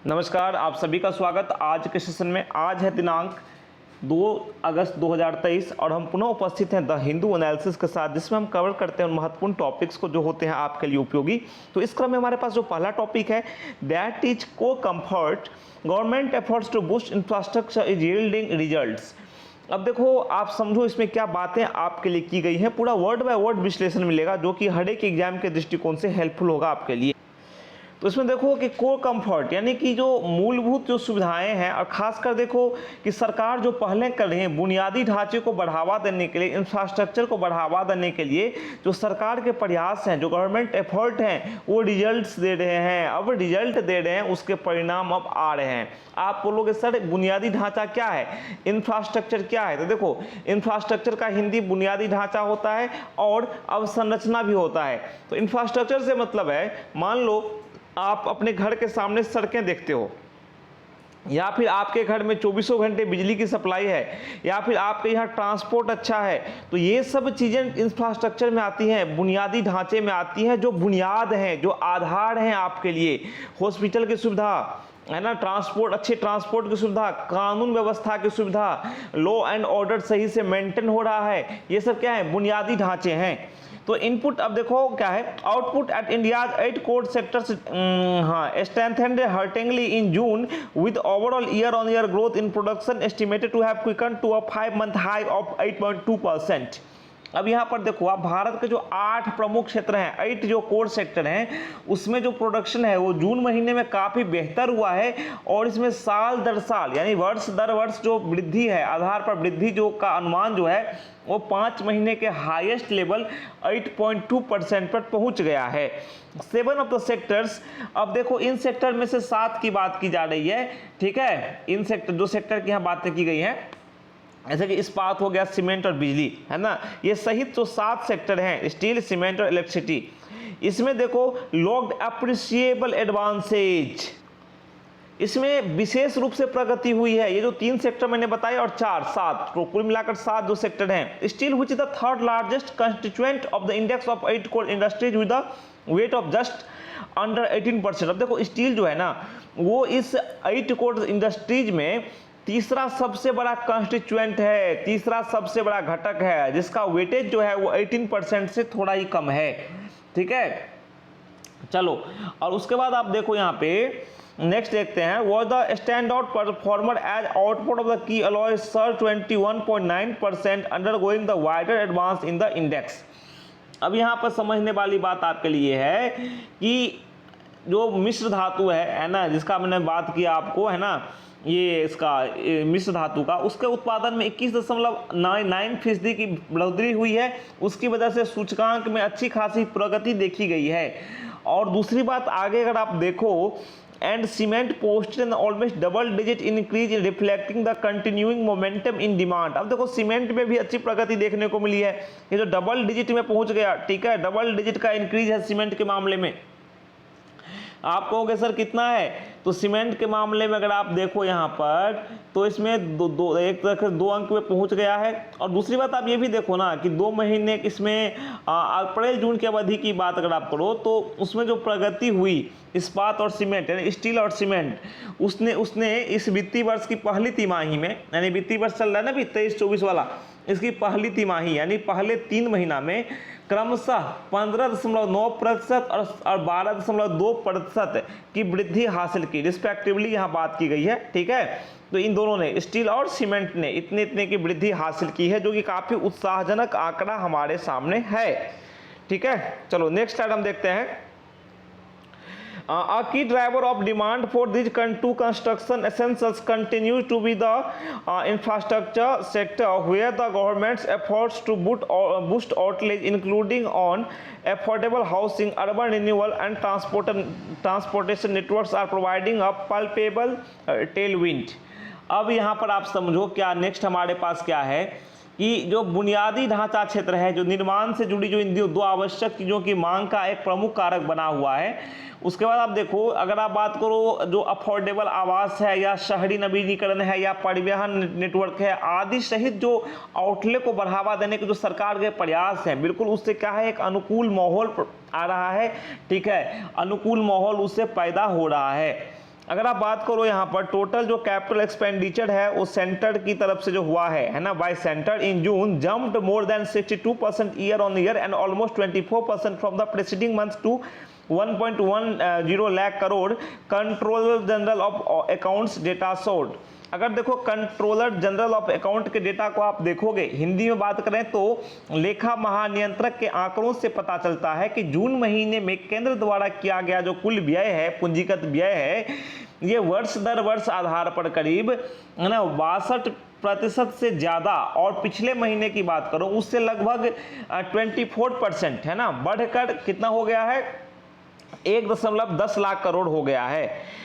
नमस्कार, आप सभी का स्वागत आज के सेशन में। आज है दिनांक 2 अगस्त 2023 और हम पुनः उपस्थित हैं द हिंदू एनालिसिस के साथ, जिसमें हम कवर करते हैं उन महत्वपूर्ण टॉपिक्स को जो होते हैं आपके लिए उपयोगी। तो इस क्रम में हमारे पास जो पहला टॉपिक है दैट इज को comfort government efforts to boost infrastructure is yielding results. अब देखो, आप समझो इसमें क्या बातें आपके लिए की गई हैं। पूरा वर्ड बाय वर्ड विश्लेषण मिलेगा जो कि हर एक एग्जाम के दृष्टिकोण से हेल्पफुल होगा आपके लिए। तो इसमें देखो कि कोर कंफर्ट यानी कि जो मूलभूत जो सुविधाएं हैं, और खासकर देखो कि सरकार जो पहले कर रही है बुनियादी ढांचे को बढ़ावा देने के लिए, इंफ्रास्ट्रक्चर को बढ़ावा देने के लिए जो सरकार के प्रयास हैं, जो गवर्नमेंट एफर्ट हैं, वो रिजल्ट्स दे रहे हैं। अब रिजल्ट दे रहे हैं, उसके परिणाम अब आ रहे हैं। आप बोलोगे सर बुनियादी ढांचा क्या है, इंफ्रास्ट्रक्चर क्या है? तो देखो, इंफ्रास्ट्रक्चर का हिंदी बुनियादी ढांचा होता है और अवसंरचना भी होता है। तो इंफ्रास्ट्रक्चर से मतलब है, मान लो आप अपने घर के सामने सड़कें देखते हो, या फिर आपके घर में 24 घंटे बिजली की सप्लाई है, या फिर आपके यहाँ ट्रांसपोर्ट अच्छा है, तो ये सब चीज़ें इंफ्रास्ट्रक्चर में आती हैं, बुनियादी ढांचे में आती हैं, जो बुनियाद हैं, जो आधार हैं आपके लिए। हॉस्पिटल की सुविधा है ना, ट्रांसपोर्ट, अच्छे ट्रांसपोर्ट की सुविधा, कानून व्यवस्था की सुविधा, लॉ एंड ऑर्डर सही से मेंटेन हो रहा है, ये सब क्या है, बुनियादी ढांचे हैं। तो इनपुट अब देखो क्या है, output at India's 8 core sectors strengthened heartily in June with overall year on year growth in production estimated to have quicken to a 5-month high of 8.2%। अब यहाँ पर देखो आप, भारत के जो 8 प्रमुख क्षेत्र हैं, 8 जो कोर सेक्टर हैं, उसमें जो प्रोडक्शन है वो जून महीने में काफ़ी बेहतर हुआ है। और इसमें साल दर साल यानी वर्ष दर वर्ष जो वृद्धि है, आधार पर वृद्धि जो का अनुमान जो है वो 5 महीने के हाईएस्ट लेवल 8.2% पर पहुंच गया है। 7 ऑफ द सेक्टर्स, अब देखो इन सेक्टर में से 7 की बात की जा रही है, ठीक है। इन सेक्टर, जो सेक्टर की यहाँ बातें की गई हैं, जैसे कि इस्पात हो गया, सीमेंट और बिजली, है ना, ये सहित जो 7 सेक्टर हैं, स्टील, सीमेंट और इलेक्ट्रिसिटी, इसमें देखो लॉग्ड अप्रिशिएबल एडवांसेज, इसमें विशेष रूप से प्रगति हुई है। ये जो 3 सेक्टर मैंने बताए और 7, तो कुल मिलाकर 7 जो सेक्टर हैं। Steel which is the 3rd largest constituent of the index of 8 core industries with the weight of just under 18%। अब देखो स्टील जो है ना, वो इस 8 कोर इंडस्ट्रीज में तीसरा सबसे बड़ा कंस्टिट्यूएंट है, तीसरा सबसे बड़ा घटक है, जिसका वेटेज जो है वो 18% से थोड़ा ही कम है, ठीक है। चलो, और उसके बाद आप देखो यहाँ पे नेक्स्ट देखते हैं, was the stand out performer as output of the key alloy soared 21.9% undergoing the wider advance in the index. अब यहाँ पर समझने वाली बात आपके लिए है कि जो मिश्र धातु है ना, जिसका मैंने बात किया आपको, है ना, ये इसका मिश्र धातु का, उसके उत्पादन में 21.9% की बढ़ोतरी हुई है। उसकी वजह से सूचकांक में अच्छी खासी प्रगति देखी गई है। और दूसरी बात आगे अगर आप देखो, and cement posted N almost double digit increase in reflecting the continuing momentum in demand. अब देखो सीमेंट में भी अच्छी प्रगति देखने को मिली है, ये जो डबल डिजिट में पहुंच गया, ठीक है, डबल डिजिट का इंक्रीज है सीमेंट के मामले में। आप कहोगे सर कितना है, तो सीमेंट के मामले में अगर आप देखो यहाँ पर, तो इसमें एक तरह से 2 अंक में पहुँच गया है। और दूसरी बात आप ये भी देखो ना कि 2 महीने इसमें अप्रैल जून की अवधि की बात अगर आप करो, तो उसमें जो प्रगति हुई इस्पात और सीमेंट यानी स्टील और सीमेंट, उसने इस वित्तीय वर्ष की पहली तिमाही में, यानी वित्तीय वर्ष चल रहा है ना अभी 23-24 वाला, इसकी पहली तिमाही यानी पहले 3 महीना में क्रमशः 15.9% और 12.2% की वृद्धि हासिल की, रिस्पेक्टिवली यहाँ बात की गई है, ठीक है। तो इन दोनों ने, स्टील और सीमेंट ने, इतने की वृद्धि हासिल की है, जो कि काफ़ी उत्साहजनक आंकड़ा हमारे सामने है, ठीक है। चलो नेक्स्ट स्लाइड हम देखते हैं। A key driver of demand for these two construction essentials continues to be the infrastructure sector, where the government's efforts to boost outlay, including on affordable housing, urban renewal, and transportation networks, are providing a palpable tailwind. अब यहाँ पर आप समझो क्या next हमारे पास क्या है कि जो बुनियादी ढांचा क्षेत्र है, जो निर्माण से जुड़ी जो इन 2 आवश्यक चीज़ों की मांग का एक प्रमुख कारक बना हुआ है। उसके बाद आप देखो, अगर आप बात करो जो अफोर्डेबल आवास है, या शहरी नवीनीकरण है, या परिवहन नेटवर्क है आदि सहित जो आउटलेट को बढ़ावा देने के जो सरकार के प्रयास हैं, बिल्कुल उससे क्या है, एक अनुकूल माहौल आ रहा है, ठीक है, अनुकूल माहौल उससे पैदा हो रहा है। अगर आप बात करो यहाँ पर टोटल जो कैपिटल एक्सपेंडिचर है वो सेंटर की तरफ से जो हुआ है ना, by centre in June jumped more than 62% year on year and almost 24% from the presiding month to 1.10 lakh crore, controller general of accounts data showed. अगर देखो कंट्रोलर जनरल ऑफ अकाउंट के डेटा को आप देखोगे, हिंदी में बात करें तो लेखा महानियंत्रक के आंकड़ों से पता चलता है कि जून महीने में केंद्र द्वारा किया गया जो कुल व्यय है, पूंजीगत व्यय है, ये वर्ष दर वर्ष आधार पर करीब है ना 62% से ज़्यादा, और पिछले महीने की बात करो उससे लगभग 24% है ना, बढ़कर कितना हो गया है 1.10 लाख करोड़ हो गया है।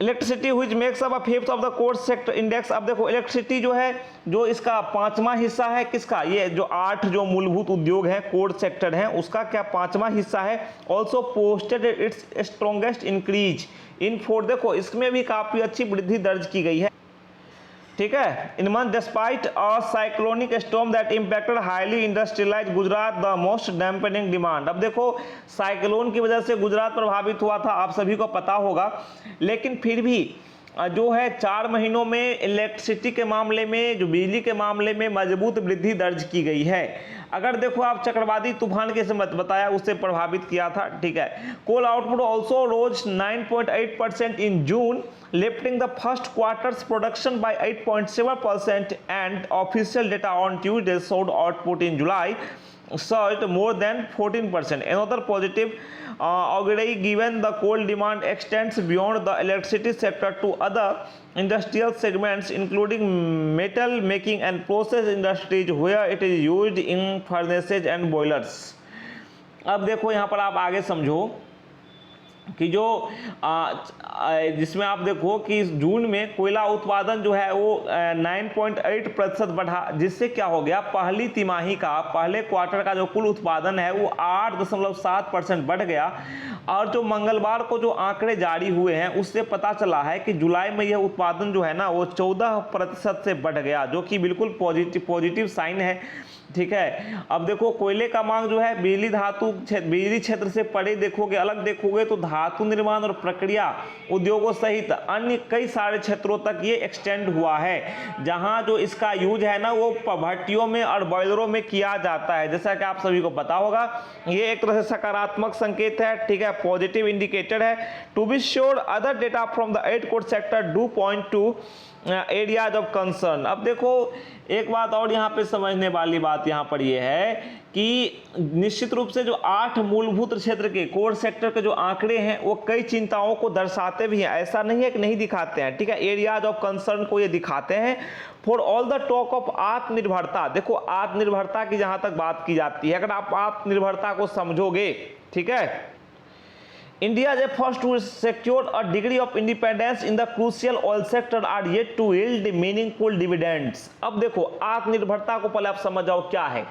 Electricity which makes up a fifth of the core sector index. अब देखो इलेक्ट्रिसिटी जो है, जो इसका पांचवा हिस्सा है किसका, ये जो 8 जो मूलभूत उद्योग हैं कोर सेक्टर हैं उसका क्या पांचवा हिस्सा है। Also posted it's strongest increase in 4, देखो इसमें भी काफी अच्छी वृद्धि दर्ज की गई है, ठीक है। इन month despite a cyclonic storm that impacted highly industrialised Gujarat the most dampening demand. अब देखो साइक्लोन की वजह से गुजरात प्रभावित हुआ था, आप सभी को पता होगा, लेकिन फिर भी जो है 4 महीनों में इलेक्ट्रिसिटी के मामले में, जो बिजली के मामले में मजबूत वृद्धि दर्ज की गई है। अगर देखो आप चक्रवाती तूफान के समय बताया उससे प्रभावित किया था, ठीक है। Coal output also rose 9.8% in June, lifting the first quarter's production by 8.7% and official data on Tuesday showed output in July surged more than 14%. Another positive augury given the coal demand extends beyond the electricity sector to other industrial segments including metal making and process industries where it is used in furnaces and boilers. अब देखो यहाँ पर आप आगे समझो कि जो जिसमें आप देखो कि इस जून में कोयला उत्पादन जो है वो 9.8% बढ़ा, जिससे क्या हो गया पहली तिमाही का, पहले क्वार्टर का जो कुल उत्पादन है वो 8.7% बढ़ गया। और जो मंगलवार को जो आंकड़े जारी हुए हैं उससे पता चला है कि जुलाई में यह उत्पादन जो है ना वो 14% से बढ़ गया, जो कि बिल्कुल पॉजिटिव साइन है, ठीक है। अब देखो कोयले का मांग जो है बिजली क्षेत्र से परे देखोगे, अलग देखोगे तो धातु निर्माण और प्रक्रिया उद्योगों सहित अन्य कई सारे क्षेत्रों तक ये एक्सटेंड हुआ है, जहां जो इसका यूज है ना वो भट्टियों में और बॉयलरों में किया जाता है। जैसा कि आप सभी को पता होगा ये एक तरह से सकारात्मक संकेत है, ठीक है, पॉजिटिव इंडिकेटर है। To be sure other data from the 8 core sector do point to areas of concern. अब देखो एक बात और यहाँ पे समझने वाली बात यहाँ पर ये है कि निश्चित रूप से जो 8 मूलभूत क्षेत्र के कोर सेक्टर के जो आंकड़े हैं वो कई चिंताओं को दर्शाते भी हैं, ऐसा नहीं है कि नहीं दिखाते हैं, ठीक है। एरियाज ऑफ कंसर्न को ये दिखाते हैं। For all the talk of आत्मनिर्भरता, देखो आत्मनिर्भरता की जहां तक बात की जाती है, अगर आप आत्मनिर्भरता को समझोगे, ठीक है, India's efforts to secure a degree of independence in the crucial oil sector are yet to yield meaningful dividends. अब देखो आत्मनिर्भरता को पहले आप समझ जाओ क्या है।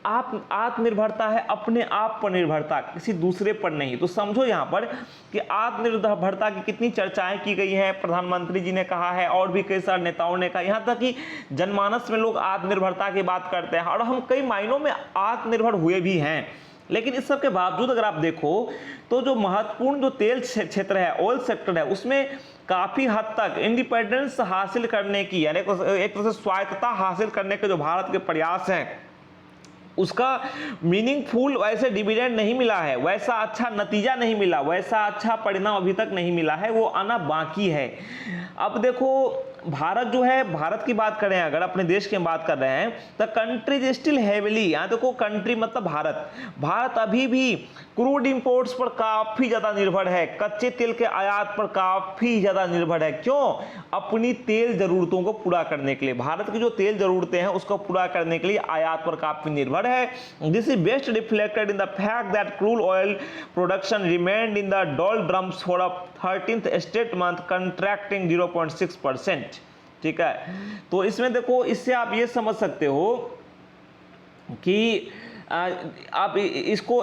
आत्मनिर्भरता है अपने आप पर निर्भरता, किसी दूसरे पर नहीं। तो समझो यहाँ पर कि आत्मनिर्भरता की कितनी चर्चाएं की गई हैं, प्रधानमंत्री जी ने कहा है और भी कई सारे नेताओं ने कहा, यहाँ तक कि जनमानस में लोग आत्मनिर्भरता की बात करते हैं और हम कई मायनों में आत्मनिर्भर हुए भी हैं। लेकिन इस सब के बावजूद अगर आप देखो तो जो महत्वपूर्ण जो तेल क्षेत्र है, ऑयल सेक्टर है, उसमें काफी हद तक इंडिपेंडेंस हासिल करने की, यानी एक तरह से स्वायत्तता हासिल करने के जो भारत के प्रयास हैं उसका मीनिंगफुल वैसे डिविडेंड नहीं मिला है, वैसा अच्छा नतीजा नहीं मिला, वैसा अच्छा परिणाम अभी तक नहीं मिला है, वो आना बाकी है। अब देखो भारत जो है, भारत की बात करें अगर, अपने देश की बात कर रहे हैं, तो कंट्री स्टिल हेविली, यहाँ देखो कंट्री मतलब भारत अभी भी क्रूड इंपोर्ट्स पर काफी ज्यादा निर्भर है, कच्चे तेल के आयात पर काफी ज्यादा निर्भर है। क्यों? अपनी तेल जरूरतों को पूरा करने के लिए, भारत की जो तेल जरूरतें हैं उसको पूरा करने के लिए आयात पर काफी निर्भर है। This is best reflected in the fact that crude oil production remained in the doldrums for a 13th straight month, contracting 0.6%, ठीक है। तो इसमें देखो, इससे आप ये समझ सकते हो कि आप इसको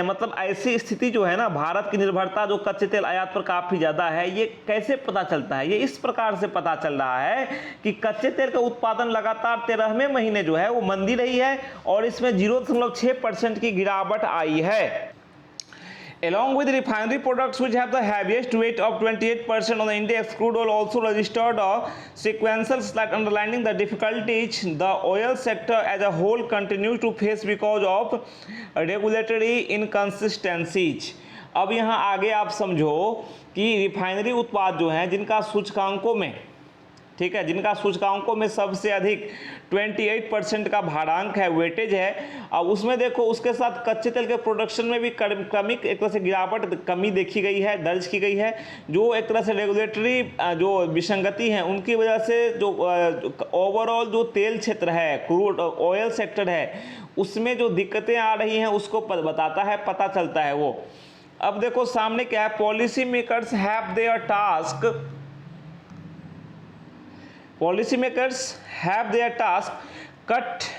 मतलब ऐसी स्थिति जो है ना, भारत की निर्भरता जो कच्चे तेल आयात पर काफी ज्यादा है, ये कैसे पता चलता है? ये इस प्रकार से पता चल रहा है कि कच्चे तेल का उत्पादन लगातार 13वें महीने जो है वो मंदी रही है और इसमें 0.6% की गिरावट आई है। Along with refinery products which have the heaviest weight of 28% on the index, crude oil also registered a sequential slide, underlining the difficulties the oil sector as a whole continues to face because of regulatory inconsistencies. अब यहाँ आगे आप समझो कि refinery उत्पाद जो हैं जिनका सूचकांकों में, ठीक है, जिनका सूचकांकों में सबसे अधिक 28% का भारांक है, वेटेज है, अब उसमें देखो उसके साथ कच्चे तेल के प्रोडक्शन में भी क्रमिक एक तरह से गिरावट, कमी देखी गई है, दर्ज की गई है, जो एक तरह से रेगुलेटरी जो विसंगति है उनकी वजह से जो ओवरऑल जो तेल क्षेत्र है, क्रूड ऑयल सेक्टर है, उसमें जो दिक्कतें आ रही हैं उसको बताता है, पता चलता है वो। अब देखो सामने क्या है, policy makers have their task, policymakers have their task cut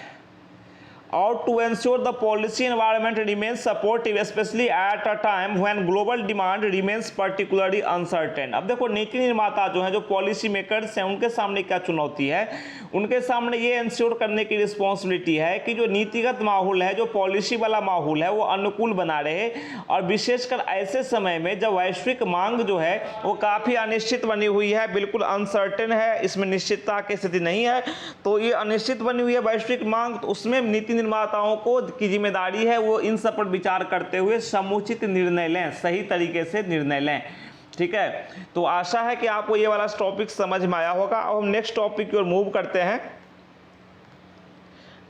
out to ensure the policy environment remains supportive, especially at a time when global demand remains particularly uncertain। अब देखो नीति निर्माता जो हैं, जो पॉलिसी मेकर्स हैं, उनके सामने क्या चुनौती है, उनके सामने ये इंश्योर करने की रिस्पॉन्सिबिलिटी है कि जो नीतिगत माहौल है, जो पॉलिसी वाला माहौल है, वो अनुकूल बना रहे, और विशेषकर ऐसे समय में जब वैश्विक मांग जो है वो काफ़ी अनिश्चित बनी हुई है, बिल्कुल अनसर्टेन है, इसमें निश्चितता की स्थिति नहीं है, तो ये अनिश्चित बनी हुई है वैश्विक मांग, तो उसमें नीति निर्माताओं को की जिम्मेदारी है वो इन सब पर विचार करते हुए समुचित निर्णय लें, सही तरीके से निर्णय लें। ठीक है, तो आशा है कि आपको ये वाला टॉपिक समझ में आया होगा। अब हम नेक्स्ट टॉपिक की ओर मूव करते हैं।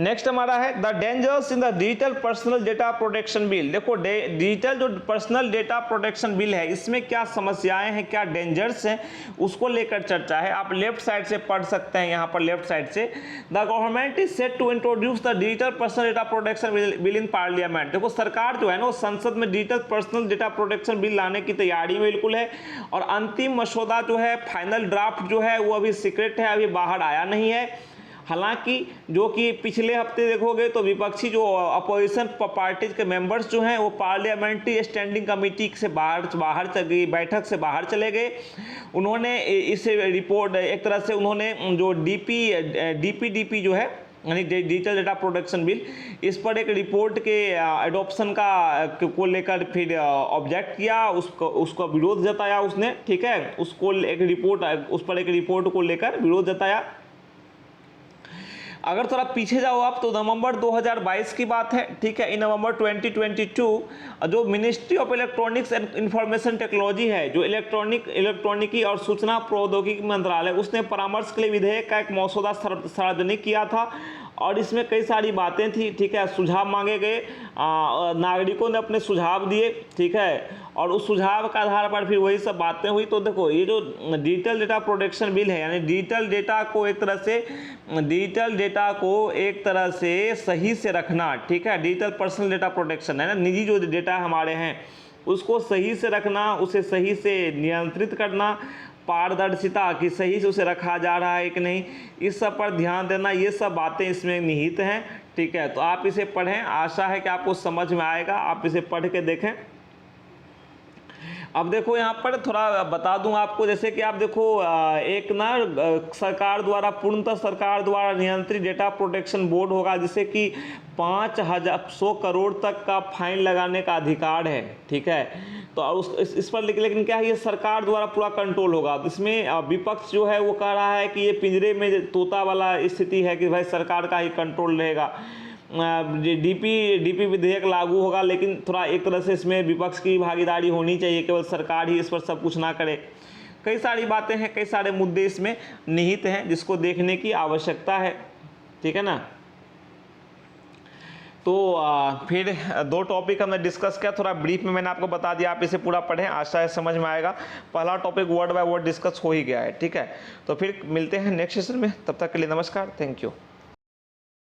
नेक्स्ट हमारा है the dangers in the digital personal data protection bill. देखो डिजिटल जो पर्सनल डेटा प्रोटेक्शन बिल है, इसमें क्या समस्याएं हैं, क्या डेंजर्स हैं, उसको लेकर चर्चा है। आप लेफ्ट साइड से पढ़ सकते हैं, यहाँ पर लेफ्ट साइड से, the government is set to introduce the digital personal data protection bill in parliament. देखो सरकार जो है ना, वो संसद में digital personal data protection bill लाने की तैयारी में बिल्कुल है, और अंतिम मसौदा जो है, फाइनल ड्राफ्ट जो है, वो अभी सीक्रेट है, अभी बाहर आया नहीं है। हालांकि जो कि पिछले हफ्ते देखोगे तो विपक्षी जो अपोजिशन पार्टीज के मेंबर्स जो हैं वो पार्लियामेंट्री स्टैंडिंग कमेटी से बाहर चल गई, बैठक से बाहर चले गए। उन्होंने इस रिपोर्ट एक तरह से उन्होंने जो डीपीडीपी जो है, यानी डिजिटल डेटा प्रोटेक्शन बिल, इस पर एक रिपोर्ट के एडॉप्शन को लेकर फिर ऑब्जेक्ट किया, उसको विरोध जताया उसने। ठीक है, उस पर एक रिपोर्ट को लेकर विरोध जताया। अगर थोड़ा पीछे जाओ आप तो नवंबर 2022 की बात है। ठीक है, इन नवंबर 2022 जो ministry of electronics and information technology है, जो इलेक्ट्रॉनिकी और सूचना प्रौद्योगिकी मंत्रालय, उसने परामर्श के लिए विधेयक का एक मसौदा सार्वजनिक किया था, और इसमें कई सारी बातें थी। ठीक है, सुझाव मांगे गए, नागरिकों ने अपने सुझाव दिए। ठीक है, और उस सुझाव के आधार पर फिर वही सब बातें हुई। तो देखो ये जो डिजिटल डेटा प्रोटेक्शन बिल है, यानी डिजिटल डेटा को एक तरह से सही से रखना। ठीक है, डिजिटल पर्सनल डेटा प्रोटेक्शन है ना, निजी जो डेटा हमारे हैं उसको सही से रखना, उसे सही से नियंत्रित करना, पारदर्शिता कि सही से उसे रखा जा रहा है कि नहीं, इस सब पर ध्यान देना, ये सब बातें इसमें निहित हैं। ठीक है, तो आप इसे पढ़ें, आशा है कि आपको समझ में आएगा, आप इसे पढ़ के देखें। अब देखो यहाँ पर थोड़ा बता दूं आपको, जैसे कि आप देखो एक ना सरकार द्वारा नियंत्रित डेटा प्रोटेक्शन बोर्ड होगा, जिसे कि 5,100 करोड़ तक का फाइन लगाने का अधिकार है। ठीक है, तो इस पर लेकिन क्या है, ये सरकार द्वारा पूरा कंट्रोल होगा। तो इसमें विपक्ष जो है वो कह रहा है कि ये पिंजरे में तोता वाला स्थिति है कि भाई सरकार का ही कंट्रोल रहेगा, डीपी विधेयक लागू होगा, लेकिन थोड़ा एक तरह से इसमें विपक्ष की भागीदारी होनी चाहिए, केवल सरकार ही इस पर सब कुछ ना करे। कई सारी बातें हैं, कई सारे मुद्दे इसमें निहित हैं जिसको देखने की आवश्यकता है। ठीक है ना, तो फिर 2 टॉपिक हमने डिस्कस किया, थोड़ा ब्रीफ में मैंने आपको बता दिया, आप इसे पूरा पढ़ें, आशा है समझ में आएगा। पहला topic word by word discuss हो ही गया है। ठीक है, तो फिर मिलते हैं नेक्स्ट सेशन में, तब तक के लिए नमस्कार, थैंक यू।